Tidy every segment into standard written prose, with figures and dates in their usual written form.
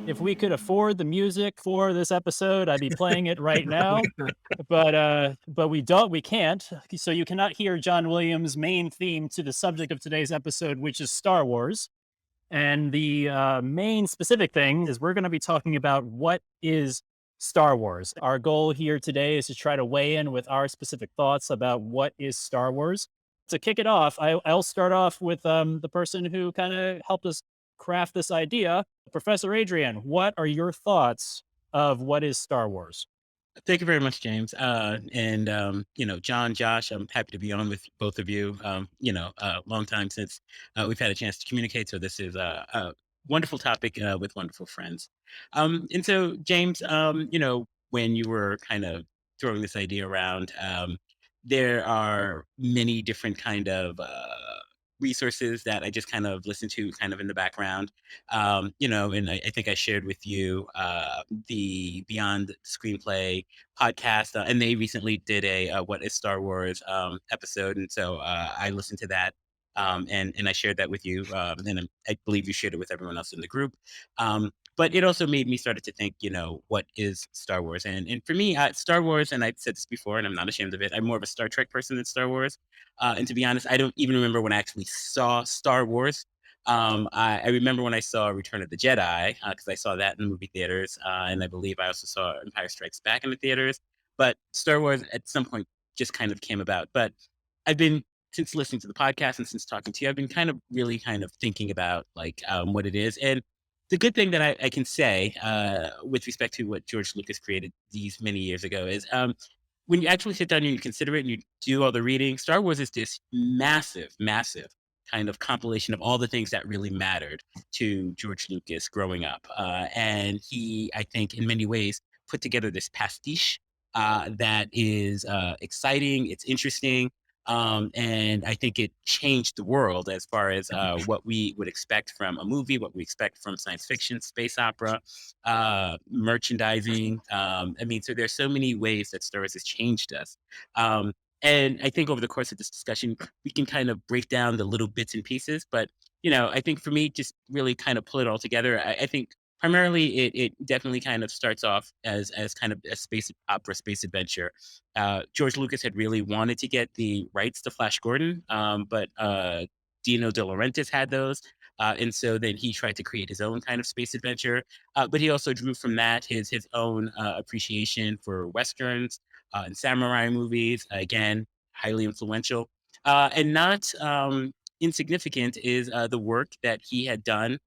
If we could afford the music for this episode, I'd be playing it right now. But we can't. So you cannot hear John Williams' main theme to the subject of today's episode, which is Star Wars. And the main specific thing is we're going to be talking about what is Star Wars. Our goal here today is to try to weigh in with our specific thoughts about what is Star Wars. To kick it off, I'll start off with the person who kind of helped us craft this idea, Professor Adrien. What are your thoughts of what is Star Wars? Thank you very much, James. John, Josh, I'm happy to be on with both of you. Long time since we've had a chance to communicate. So this is a wonderful topic with wonderful friends. And so, James, when you were kind of throwing this idea around, there are many different kind of resources that I just kind of listen to kind of in the background. And I think I shared with you the Beyond Screenplay podcast, and they recently did a "What Is Star Wars" episode, and so I listened to that, and I shared that with you, I believe you shared it with everyone else in the group. But it also made me started to think, what is Star Wars? And for me, Star Wars, and I've said this before, and I'm not ashamed of it. I'm more of a Star Trek person than Star Wars. And to be honest, I don't even remember when I actually saw Star Wars. I remember when I saw Return of the Jedi because I saw that in the movie theaters, and I believe I also saw Empire Strikes Back in the theaters. But Star Wars at some point just kind of came about. But I've been since listening to the podcast and since talking to you, I've been kind of really kind of thinking about like what it is. And the good thing that I can say with respect to what George Lucas created these many years ago is when you actually sit down and you consider it and you do all the reading, Star Wars is this massive, massive kind of compilation of all the things that really mattered to George Lucas growing up. And he, I think, in many ways, put together this pastiche that is exciting, it's interesting. And I think it changed the world as far as what we would expect from a movie, what we expect from science fiction, space opera, merchandising. So there's so many ways that Star Wars has changed us. And I think over the course of this discussion, we can kind of break down the little bits and pieces. But, I think for me, just really kind of pull it all together. I think primarily it definitely kind of starts off as kind of a space opera, space adventure. George Lucas had really wanted to get the rights to Flash Gordon, but Dino De Laurentiis had those. And so then he tried to create his own kind of space adventure. But he also drew from that his own appreciation for westerns and samurai movies. Again, highly influential. And not insignificant is the work that he had done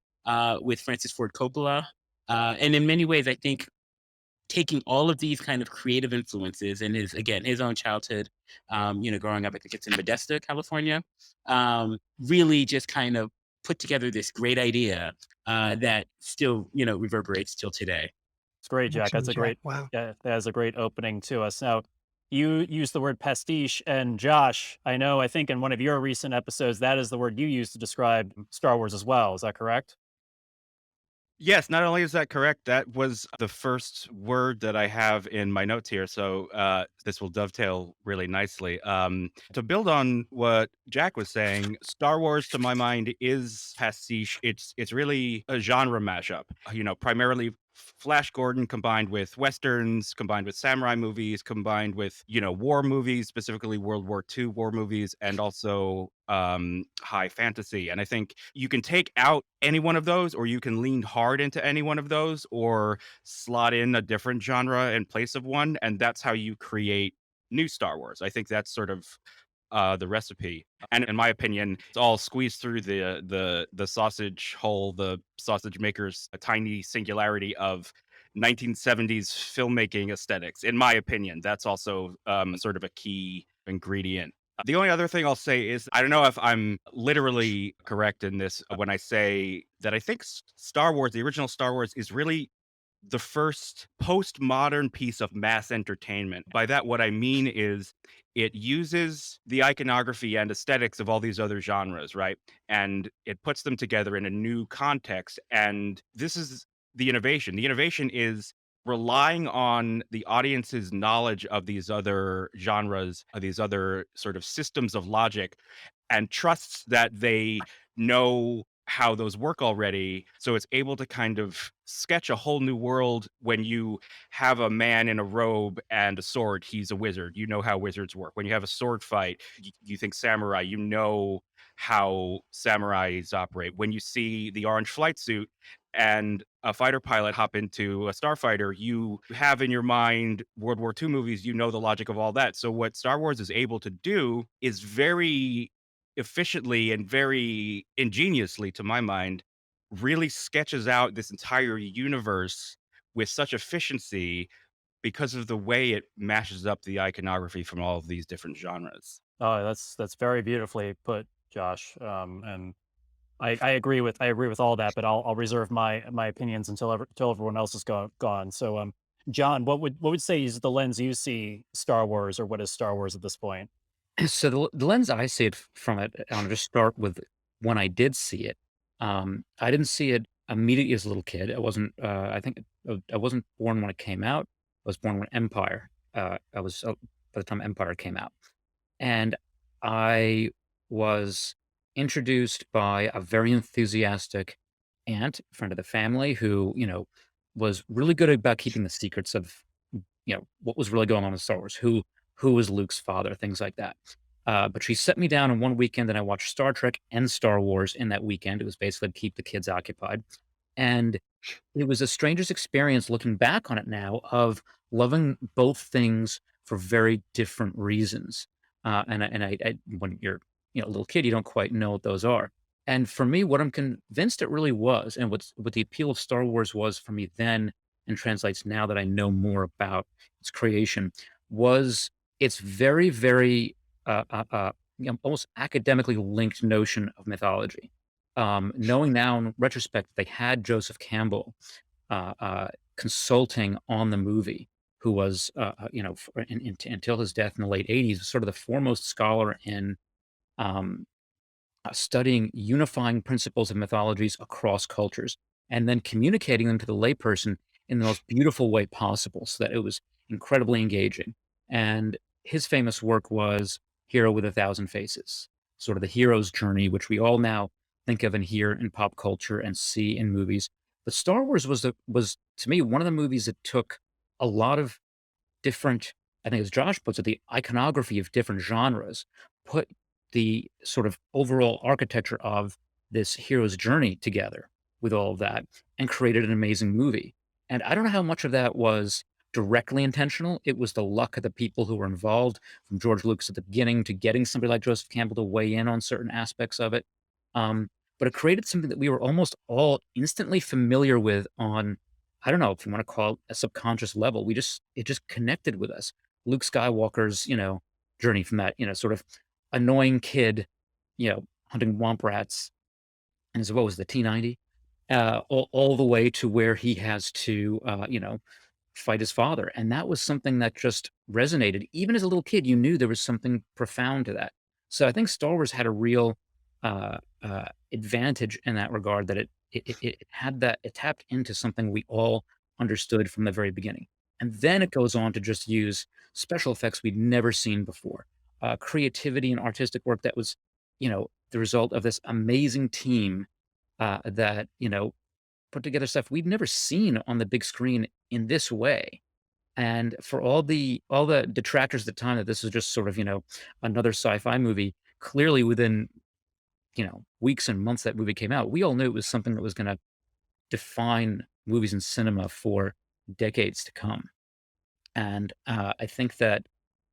with Francis Ford Coppola. And in many ways, I think taking all of these kind of creative influences and his own childhood, growing up, I think it's in Modesto, California, really just kind of put together this great idea that still, reverberates till today. It's great, Jack. Excellent, Jack. Wow. That's a great opening to us. Now, you use the word pastiche, and Josh, I think in one of your recent episodes, that is the word you used to describe Star Wars as well. Is that correct? Yes, not only is that correct, that was the first word that I have in my notes here. So this will dovetail really nicely. To build on what Jack was saying, Star Wars, to my mind, is pastiche. It's really a genre mashup. Primarily Flash Gordon combined with westerns, combined with samurai movies, combined with war movies, specifically World War II war movies, and also high fantasy. And I think you can take out any one of those, or you can lean hard into any one of those, or slot in a different genre in place of one, and that's how you create new Star Wars. I think that's sort of the recipe. And in my opinion, it's all squeezed through the sausage hole, the sausage maker's a tiny singularity of 1970s filmmaking aesthetics. In my opinion, that's also sort of a key ingredient. The only other thing I'll say is I don't know if I'm literally correct in this when I say that I think Star Wars, the original Star Wars, is really the first postmodern piece of mass entertainment. By that, what I mean is it uses the iconography and aesthetics of all these other genres, right? And it puts them together in a new context. And this is the innovation. The innovation is relying on the audience's knowledge of these other genres, of these other sort of systems of logic, and trusts that they know how those work already. So it's able to kind of sketch a whole new world. When you have a man in a robe and a sword, he's a wizard. You know how wizards work. When you have a sword fight, you think samurai, you know how samurais operate. When you see the orange flight suit and a fighter pilot hop into a starfighter, you have in your mind World War II movies, you know the logic of all that. So what Star Wars is able to do is very efficiently and very ingeniously, to my mind, really sketches out this entire universe with such efficiency because of the way it mashes up the iconography from all of these different genres. Oh, that's very beautifully put, Josh. And I agree with all that, but I'll reserve my opinions until everyone else is gone. So, John, what would say is the lens you see Star Wars, or what is Star Wars at this point? So the lens I see it from it, I'll just start with when I did see it. I didn't see it immediately as a little kid. I wasn't. I think I wasn't born when it came out. I was born when Empire. I was by the time Empire came out, and I was introduced by a very enthusiastic aunt, friend of the family, who was really good about keeping the secrets of what was really going on in Star Wars, who was Luke's father, things like that. But she set me down in one weekend, and I watched Star Trek and Star Wars in that weekend. It was basically to keep the kids occupied, and it was the strangest experience looking back on it now of loving both things for very different reasons. When you're a little kid, you don't quite know what those are. And for me, what I'm convinced it really was, and what the appeal of Star Wars was for me then, and translates now that I know more about its creation, was its very, very almost academically linked notion of mythology. Knowing now in retrospect, they had Joseph Campbell uh, uh, consulting on the movie, who was, until his death in the late '80s, was sort of the foremost scholar in um, studying unifying principles of mythologies across cultures, and then communicating them to the layperson in the most beautiful way possible, so that it was incredibly engaging. And his famous work was Hero with a Thousand Faces, sort of the hero's journey, which we all now think of and hear in pop culture and see in movies. But Star Wars was to me one of the movies that took a lot of different, I think as Josh puts it, the iconography of different genres, put the sort of overall architecture of this hero's journey together with all of that, and created an amazing movie. And I don't know how much of that was directly intentional. It was the luck of the people who were involved, from George Lucas at the beginning to getting somebody like Joseph Campbell to weigh in on certain aspects of it. Um, but it created something that we were almost all instantly familiar with on, I don't know if you want to call it a subconscious level. It just connected with us. Luke Skywalker's, journey from that, sort of annoying kid, hunting womp rats, and his, what was the T-90, all the way to where he has to, fight his father. And that was something that just resonated. Even as a little kid, you knew there was something profound to that. So I think Star Wars had a real advantage in that regard, that it had that, it tapped into something we all understood from the very beginning. And then it goes on to just use special effects we'd never seen before, creativity and artistic work that was, the result of this amazing team that, put together stuff we'd never seen on the big screen in this way. And for all the detractors at the time that this was just sort of, another sci-fi movie, clearly within, weeks and months that movie came out, we all knew it was something that was going to define movies and cinema for decades to come. And I think that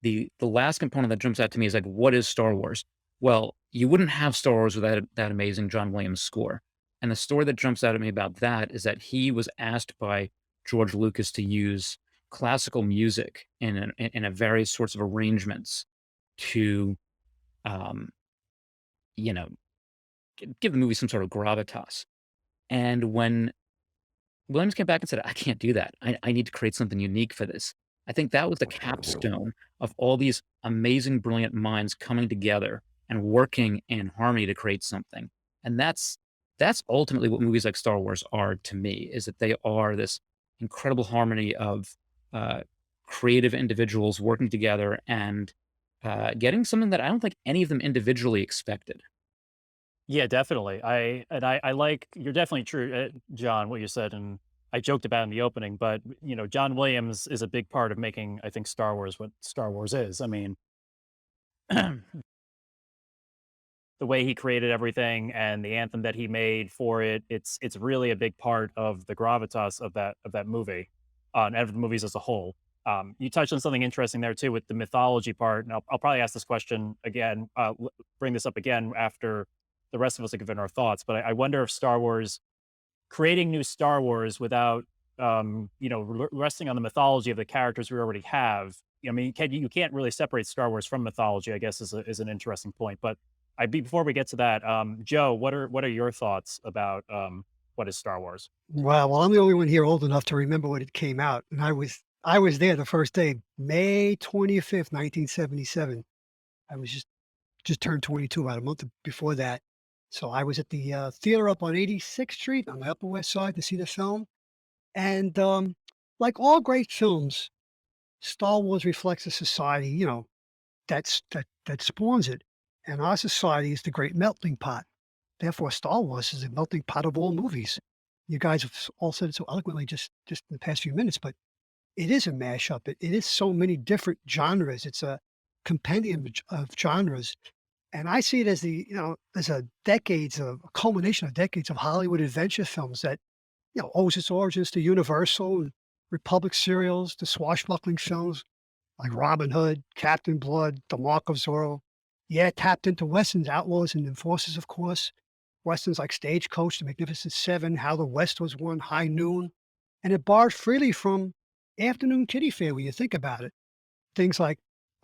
the last component that jumps out to me is like, what is Star Wars? Well, you wouldn't have Star Wars without that amazing John Williams score. And the story that jumps out at me about that is that he was asked by George Lucas to use classical music in a various sorts of arrangements to, um, you know, give the movie some sort of gravitas. And when Williams came back and said, "I can't do that. I need to create something unique for this." I think that was the capstone of all these amazing, brilliant minds coming together and working in harmony to create something. And that's ultimately what movies like Star Wars are to me, is that they are this incredible harmony of uh, creative individuals working together and getting something that I don't think any of them individually expected. Yeah, definitely. I like you're definitely true, John, what you said, and I joked about in the opening, but John Williams is a big part of making, I think, Star Wars what Star Wars is. I mean, the way he created everything and the anthem that he made for it, it's really a big part of the gravitas of that movie, and of the movies as a whole. You touched on something interesting there too with the mythology part, and I'll probably ask this question again, bring this up again after the rest of us have given our thoughts. But I wonder if Star Wars creating new Star Wars without resting on the mythology of the characters we already have. I mean, you can't really separate Star Wars from mythology, I guess is an interesting point. But before we get to that, Joe, what are your thoughts about what is Star Wars? Wow, well, I'm the only one here old enough to remember when it came out, and I was there the first day, May 25th, 1977. I was just turned 22 about a month before that. So I was at the theater up on 86th Street on the Upper West Side to see the film. And like all great films, Star Wars reflects a society, that spawns it. And our society is the great melting pot. Therefore, Star Wars is a melting pot of all movies. You guys have all said it so eloquently just in the past few minutes, but it is a mashup. It is so many different genres. It's a compendium of genres. And I see it as as a culmination of decades of Hollywood adventure films that, owes its origins to Universal and Republic serials, to swashbuckling films like Robin Hood, Captain Blood, The Mark of Zorro. Yeah, tapped into Westerns, Outlaws and Enforcers, of course. Westerns like Stagecoach, The Magnificent Seven, How the West Was Won, High Noon. And it borrowed freely from afternoon kiddie fare when you think about it. Things like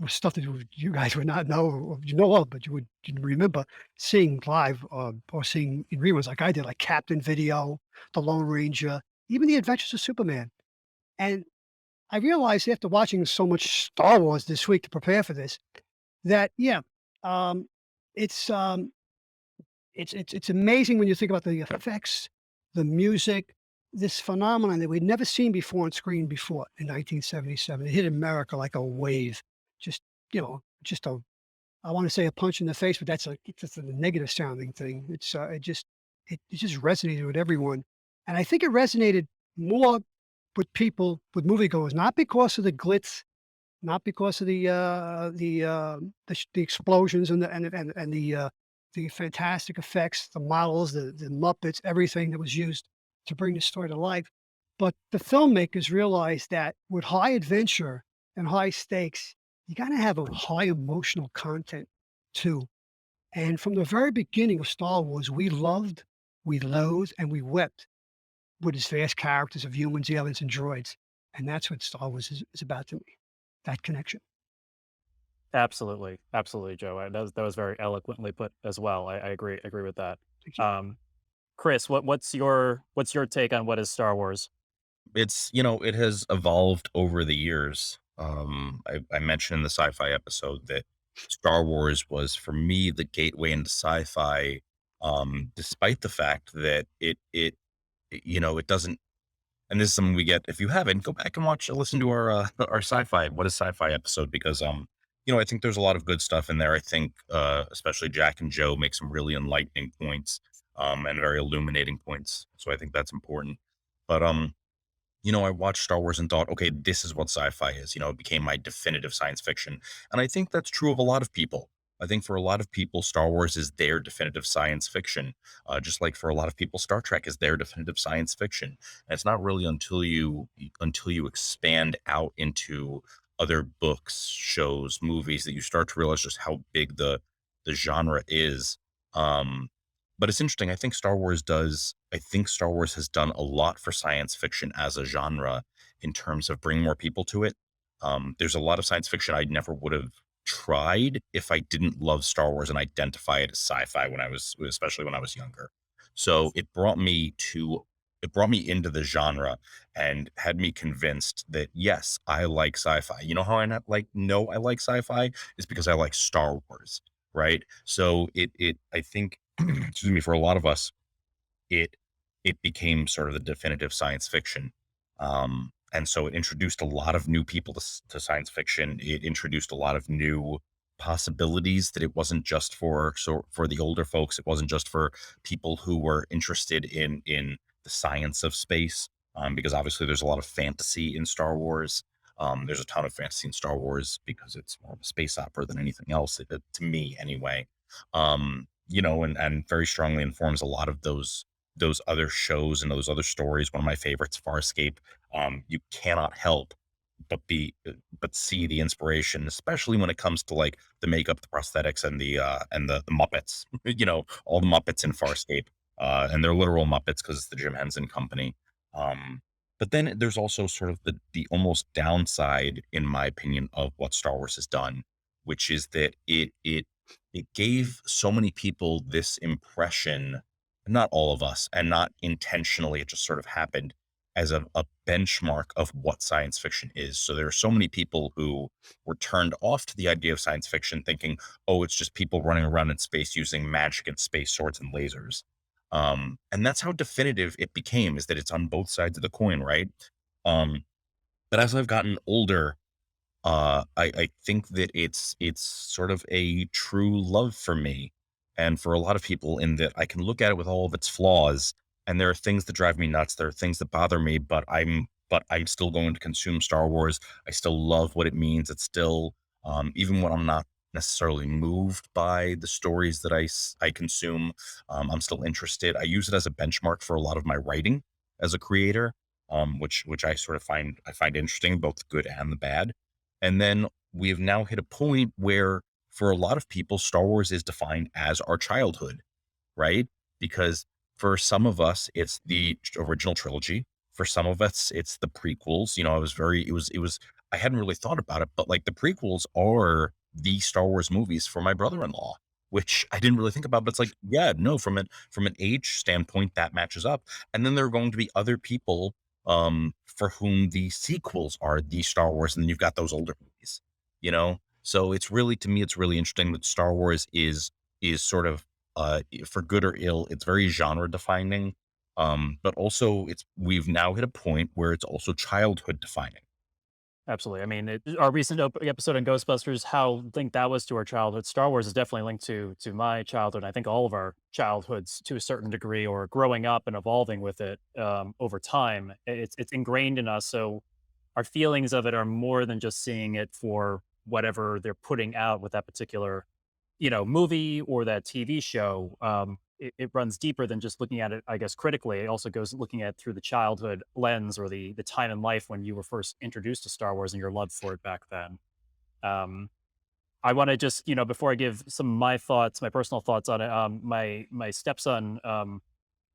stuff that you guys would not know or you know of, but you remember seeing live or seeing in reruns like I did, like Captain Video, The Lone Ranger, even The Adventures of Superman. And I realized after watching so much Star Wars this week to prepare for this that yeah, um, it's it's amazing when you think about the effects, the music, this phenomenon that we'd never seen before on screen before in 1977. It hit America like a wave. Just, just a, I want to say a punch in the face, but it's just a negative sounding thing. It just resonated with everyone. And I think it resonated more with people, with moviegoers, not because of the glitz, not because of the explosions and the fantastic effects, the models, the Muppets, everything that was used to bring the story to life. But the filmmakers realized that with high adventure and high stakes, you got to have a high emotional content too. And from the very beginning of Star Wars, we loved, we loathed, and we wept with its vast characters of humans, aliens, and droids. And that's what Star Wars is about to me. That connection. Absolutely, absolutely, Joe. That was very eloquently put as well. I agree with that. Thank you. Chris, what's your take on what is Star Wars? It has evolved over the years. I mentioned in the sci-fi episode that Star Wars was for me the gateway into sci-fi, despite the fact that it doesn't. And this is something we get. If you haven't, go back and listen to our our sci-fi. What is sci-fi episode? Because I think there's a lot of good stuff in there. I think especially Jack and Joe make some really enlightening points, and very illuminating points. So I think that's important. But I watched Star Wars and thought, okay, this is what sci-fi is. It became my definitive science fiction. And I think that's true of a lot of people. I think for a lot of people, Star Wars is their definitive science fiction. Just like for a lot of people, Star Trek is their definitive science fiction. And it's not really until you expand out into other books, shows, movies that you start to realize just how big the genre is. Um, but it's interesting. I think Star Wars has done a lot for science fiction as a genre in terms of bringing more people to it. There's a lot of science fiction I never would have tried if I didn't love Star Wars and identify it as sci-fi especially when I was younger. So it brought me into the genre and had me convinced that yes, I like sci-fi. You know how know I like sci-fi is because I like Star Wars, right? So I think excuse me, for a lot of us, it it became sort of the definitive science fiction. And so it introduced a lot of new people to science fiction. It introduced a lot of new possibilities, that it wasn't just for the older folks, it wasn't just for people who were interested in the science of space, because obviously there's a lot of fantasy in Star Wars. There's a ton of fantasy in Star Wars because it's more of a space opera than anything else, to me anyway. And very strongly informs a lot of those other shows and those other stories. One of my favorites, Farscape. You cannot help but see the inspiration, especially when it comes to like the makeup, the prosthetics, and the Muppets. All the Muppets in Farscape, and they're literal Muppets because it's the Jim Henson Company. Um, but then there's also sort of the almost downside, in my opinion, of what Star Wars has done, which is that it gave so many people this impression, not all of us, and not intentionally, it just sort of happened as a benchmark of what science fiction is. So there are so many people who were turned off to the idea of science fiction thinking, oh, it's just people running around in space using magic and space swords and lasers. And that's how definitive it became, is that it's on both sides of the coin, right? Um, but as I've gotten older, I think that it's sort of a true love for me and for a lot of people, in that I can look at it with all of its flaws, and there are things that drive me nuts. There are things that bother me, but I'm still going to consume Star Wars. I still love what it means. It's still, even when I'm not necessarily moved by the stories that I consume, I'm still interested. I use it as a benchmark for a lot of my writing as a creator, which I find interesting, both the good and the bad. And then we have now hit a point where, for a lot of people, Star Wars is defined as our childhood, right? Because for some of us, it's the original trilogy. For some of us, it's the prequels. I hadn't really thought about it, but like the prequels are the Star Wars movies for my brother-in-law, which I didn't really think about. But it's like, yeah, no, from an age standpoint, that matches up. And then there are going to be other people for whom the sequels are the Star Wars, and then you've got those older movies, So it's really, to me, it's really interesting that Star Wars is sort of, for good or ill, it's very genre defining. But also we've now hit a point where it's also childhood defining. Absolutely. I mean, our recent episode on Ghostbusters, how linked that was to our childhood. Star Wars is definitely linked to my childhood. I think all of our childhoods, to a certain degree, or growing up and evolving with it over time. It's ingrained in us. So our feelings of it are more than just seeing it for whatever they're putting out with that particular, movie or that TV show. It runs deeper than just looking at it, I guess, critically. It also goes looking at it through the childhood lens, or the time in life when you were first introduced to Star Wars and your love for it back then. Um, I want to just, before I give some of my thoughts, my personal thoughts on it, my stepson,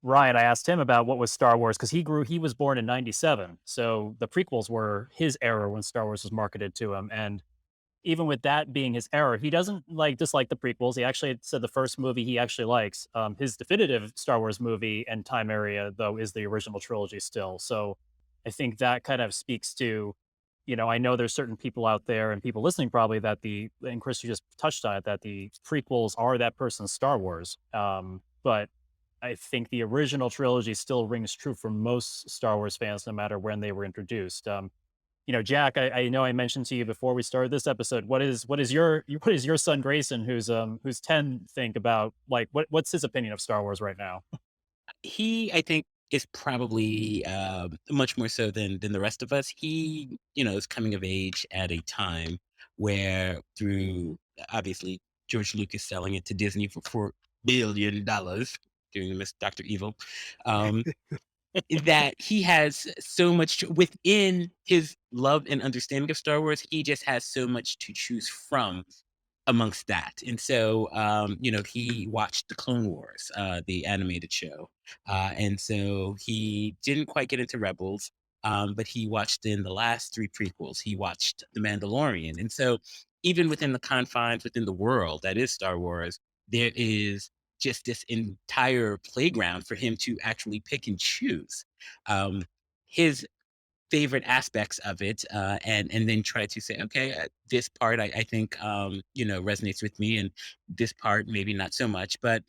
Ryan, I asked him about what was Star Wars, because he was born in '97. So the prequels were his era when Star Wars was marketed to him. And even with that being his era, he doesn't dislike the prequels. He actually said the first movie he actually likes. His definitive Star Wars movie and time area, though, is the original trilogy still. So I think that kind of speaks to, I know there's certain people out there and people listening probably and Chris, you just touched on it, that the prequels are that person's Star Wars. But I think the original trilogy still rings true for most Star Wars fans, no matter when they were introduced. Jack, I know I mentioned to you before we started this episode. What is your son Grayson, who's 10, think about, like, what's his opinion of Star Wars right now? He, I think, is probably much more so than the rest of us. He, is coming of age at a time where, through obviously George Lucas selling it to Disney for $4 billion, doing the Miss Dr. Evil, um, that he has so much within his love and understanding of Star Wars. He just has so much to choose from amongst that. And so, he watched the Clone Wars, the animated show. And so he didn't quite get into Rebels, but he watched in the last three prequels. He watched The Mandalorian. And so, even within the confines, within the world that is Star Wars, there is just this entire playground for him to actually pick and choose. His favorite aspects of it, and then try to say, okay, this part I think resonates with me, and this part maybe not so much. But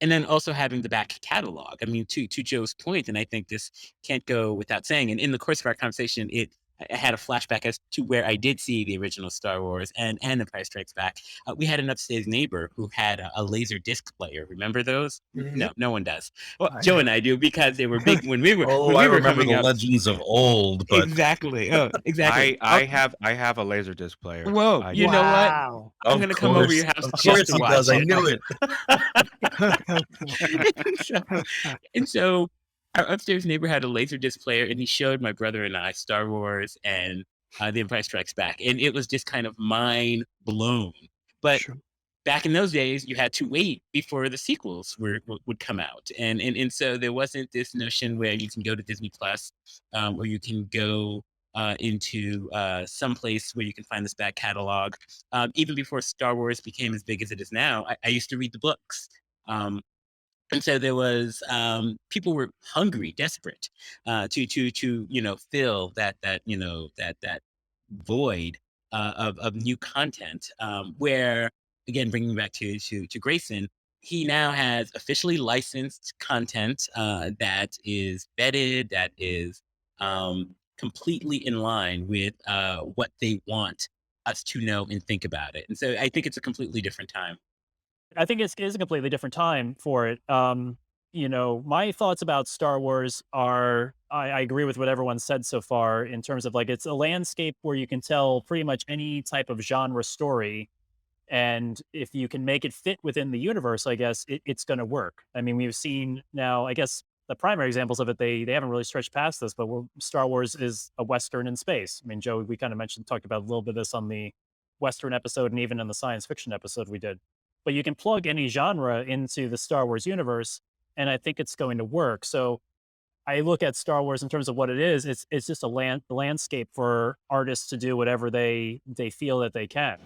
and then also having the back catalog. I mean, to Joe's point, and I think this can't go without saying. And in the course of our conversation, it I had a flashback as to where I did see the original Star Wars and Empire Strikes Back. We had an upstairs neighbor who had a laser disc player. Remember those? Mhm. No, no one does. Well, I Joe know. and I do because they were big when we were Oh, I remember coming the up. legends of old, but Exactly. Oh, exactly. I have a laser disc player. Whoa, I you do. know what? Wow. I'm of gonna come over to your course, house of just course to he watch does. I it. knew it. and so our upstairs neighbor had a laser disc player, and he showed my brother and I Star Wars and The Empire Strikes Back, and it was just kind of mind blown. But Sure. back in those days, you had to wait before the sequels would come out, and so there wasn't this notion where you can go to Disney Plus, or you can go into some place where you can find this back catalog. Even before Star Wars became as big as it is now, I used to read the books. Um, and so there was people were hungry, desperate to fill that void of new content. Where again, bringing back to Grayson, he now has officially licensed content that is vetted, that is completely in line with what they want us to know and think about it. And so I think it's a completely different time. I think it is a completely different time for it. My thoughts about Star Wars are I agree with what everyone said so far in terms of like it's a landscape where you can tell pretty much any type of genre story. And if you can make it fit within the universe, I guess it's going to work. I mean, we've seen now, I guess the primary examples of it, they haven't really stretched past this, but Star Wars is a Western in space. I mean, Joe, we kind of talked about a little bit of this on the Western episode and even in the science fiction episode we did. But you can plug any genre into the Star Wars universe, and I think it's going to work. So I look at Star Wars in terms of what it is. It's just a landscape for artists to do whatever they feel that they can.